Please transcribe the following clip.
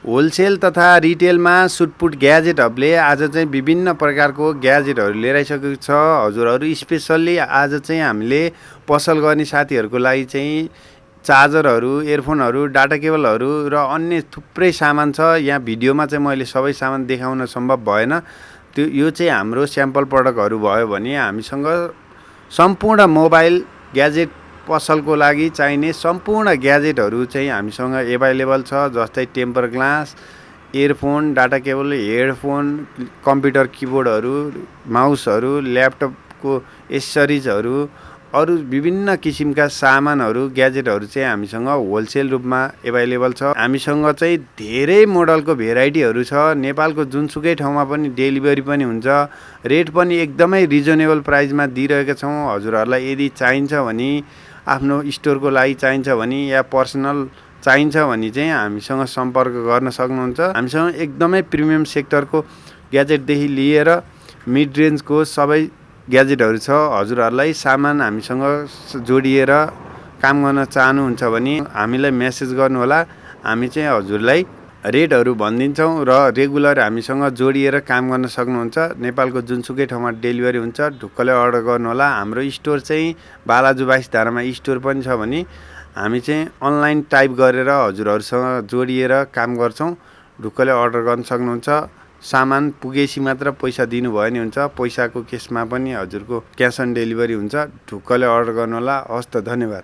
Wholesale तथा रिटेलमा सुटपुट ग्याजेटहरूले आज चाहिँ विभिन्न प्रकारको ग्याजेटहरू लिएर आइसकेको छ हजुरहरू। स्पेसल्ली आज चाहिँ हामीले पसल गर्ने साथीहरूको लागि चाहिँ चार्जरहरू, इयरफोनहरू, डाटा केबलहरू र अन्य थुप्रै सामान छ। यहाँ भिडियोमा चाहिँ मैले सबै सामान देखाउन सम्भव भएन। यो चाहिँ हाम्रो स्याम्पल प्रडक्टहरू भयो भने हामीसँग सम्पूर्ण मोबाइल ग्याजेट पसलको लागि चाहिने सम्पूर्ण ग्याजेटहरू चाहिँ हामीसँग एभाइलेबल छ। जस्तै temper glass, earphone, data cable, headphone, computer किबोर्डहरू, माउसहरू, ल्यापटपको एसेसरिजहरू, अरू विभिन्न किसिमका सामानहरू, ग्याजेटहरू चाहिँ हामीसँग होलसेल रूपमा एभाइलेबल छ। हामीसँग चाहिँ धेरै मोडलको भेराइटीहरू छ। नेपालको जुनसुकै ठाउँमा पनि डेलिभरी पनि हुन्छ। रेट पनि एकदमै रिजनेबल प्राइसमा दिइरहेका छौँ। हजुरहरूलाई यदि चाहिन्छ भने, आफ्नो स्टोरको लागि चाहिन्छ भने या पर्सनल चाहिन्छ भने चाहिँ हामीसँग सम्पर्क गर्न सक्नुहुन्छ। हामीसँग एकदमै प्रिमियम सेक्टरको ग्याजेटदेखि लिएर मिड रेन्जको सबै ग्याजेटहरू छ। हजुरहरूलाई सामान हामीसँग जोडिएर काम गर्न चाहनुहुन्छ भने हामीलाई मेसेज गर्नुहोला। हामी चाहिँ हजुरलाई रेटहरू भनिदिन्छौँ र रेगुलर हामीसँग जोडिएर काम गर्न सक्नुहुन्छ। नेपालको जुनसुकै ठाउँमा डेलिभरी हुन्छ। ढुक्कले अर्डर गर्नुहोला। हाम्रो स्टोर चाहिँ बालाजु 22 धारामा स्टोर पनि छ भने हामी चाहिँ अनलाइन टाइप गरेर हजुरहरूसँग जोडिएर काम गर्छौँ। ढुक्कले अर्डर गर्न सक्नुहुन्छ। सामान पुगेपछि मात्र पैसा दिनुभयो नि हुन्छ। पैसाको केसमा पनि हजुरको क्यास अन डेलिभरी हुन्छ। ढुक्कले अर्डर गर्नुहोला। हस् त, धन्यवाद।